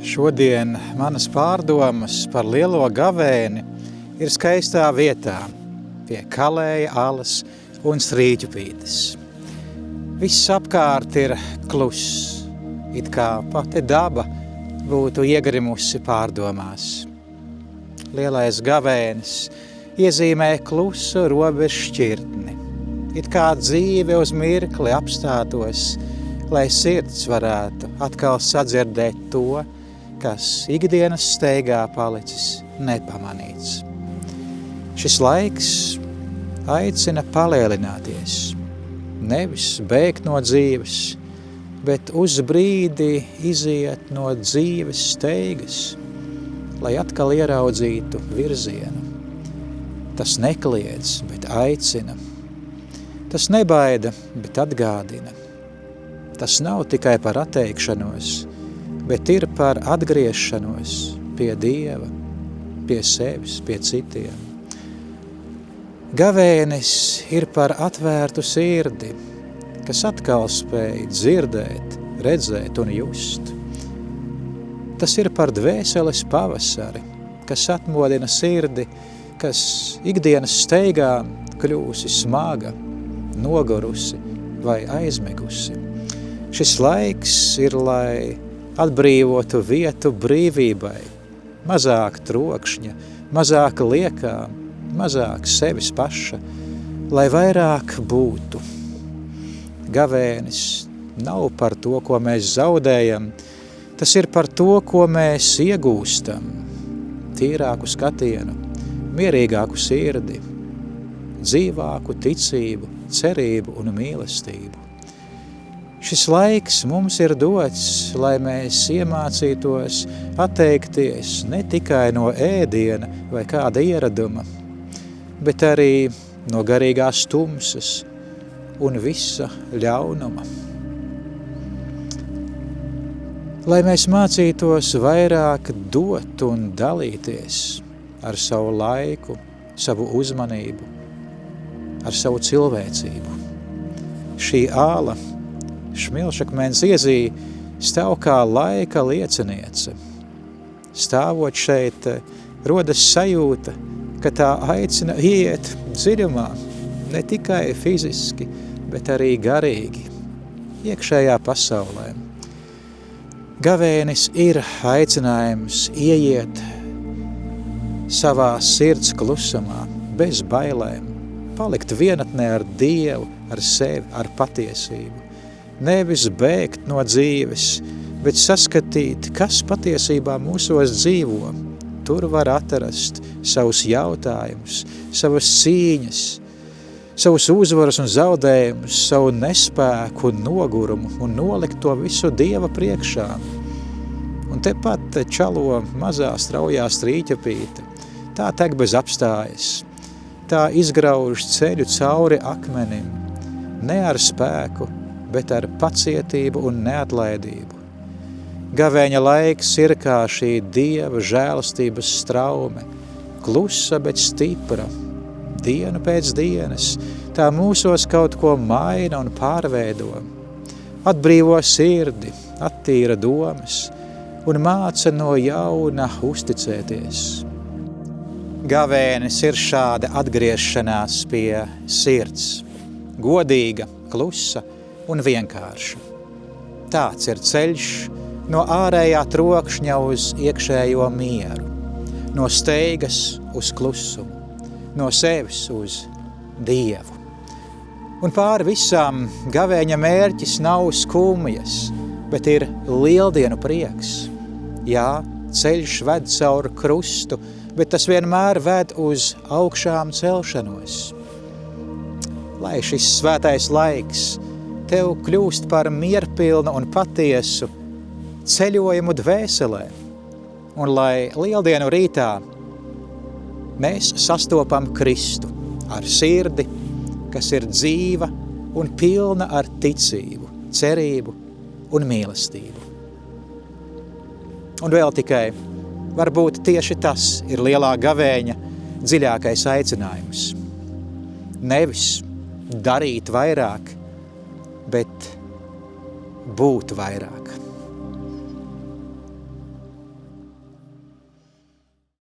Šodien manas pārdomas par lielo gavēni ir skaistā vietā, pie Kalēja alas un Strīķupītes. Viss apkārt ir kluss, it kā pati daba būtu iegrimusi pārdomās. Lielais gavēnis iezīmē klusu robežu šķirtni, it kā dzīve uz mirkli apstātos, lai sirds varētu atkal sadzirdēt to, kas ikdienas steigā palicis nepamanīts. Šis laiks aicina palielināties, nevis bēgt no dzīves, bet uz brīdi iziet no dzīves steigas, lai atkal ieraudzītu virzienu. Tas nekliedz, bet aicina. Tas nebaida, bet atgādina. Tas nav tikai par atteikšanos, bet ir par atgriešanos pie Dieva, pie sevis, pie citiem. Gavēnis ir par atvērtu sirdi, kas atkal spēj dzirdēt, redzēt un just. Tas ir par dvēseles pavasari, kas atmodina sirdi, kas ikdienas steigā kļūsi smaga, nogurusi vai aizmigusi. Šis laiks ir, lai atbrīvotu vietu brīvībai, mazāk trokšņa, mazāk liekā, mazāk sevis paša, lai vairāk būtu. Gavēnis nav par to, ko mēs zaudējam, tas ir par to, ko mēs iegūstam. Tīrāku skatienu, mierīgāku sirdi, dzīvāku ticību, cerību un mīlestību. Šis laiks mums ir dots, lai mēs iemācītos atteikties ne tikai no ēdiena vai kāda ieraduma, bet arī no garīgās tumsas un visa ļaunuma. Lai mēs mācītos vairāk dot un dalīties ar savu laiku, savu uzmanību, ar savu cilvēcību. Šī āla, Šmilšakmens iezī, stāv kā laika lieciniece. Stāvot šeit, rodas sajūta, ka tā aicina iet dziļumā, ne tikai fiziski, bet arī garīgi, iekšējā pasaulē. Gavēnis ir aicinājums ieiet savā sirds klusumā, bez bailēm, palikt vienatnē ar Dievu, ar sevi, ar patiesību. Nevis bēgt no dzīves, bet saskatīt, kas patiesībā mūsos dzīvo. Tur var atrast savus jautājumus, savas cīņas, savus uzvaras un zaudējumus, savu nespēku un nogurumu un nolikt to visu Dieva priekšā. Un tepat čalo mazā straujā Strīķupīte. Tā tek bez apstājas. Tā izgrauž ceļu cauri akmenim, ne ar spēku, bet ar pacietību un neatlaidību. Gavēņa laiks ir kā šī Dieva žēlastības straume, klusa, bet stipra, dienu pēc dienas, tā mūsos kaut ko maina un pārveido, atbrīvo sirdi, attīra domas un māca no jauna uzticēties. Gavēnis ir šāda atgriešanās pie sirds, godīga, klusa un vienkārša. Tāds ir ceļš no ārējā trokšņa uz iekšējo mieru, no steigas uz klusumu, no sevis uz Dievu. Un pāri visām gavēņa mērķis nav skumjas, bet ir lieldienu prieks. Jā, ceļš ved caur krustu, bet tas vienmēr ved uz augšām celšanos. Lai šis svētais laiks tev kļūst par mierpilnu un patiesu ceļojumu dvēselē, un lai lieldienu rītā mēs sastopam Kristu ar sirdi, kas ir dzīva un pilna ar ticību, cerību un mīlestību. Un vēl tikai, varbūt tieši tas ir lielā gavēņa dziļākais aicinājums. Nevis darīt vairāk, bet būt vairāk.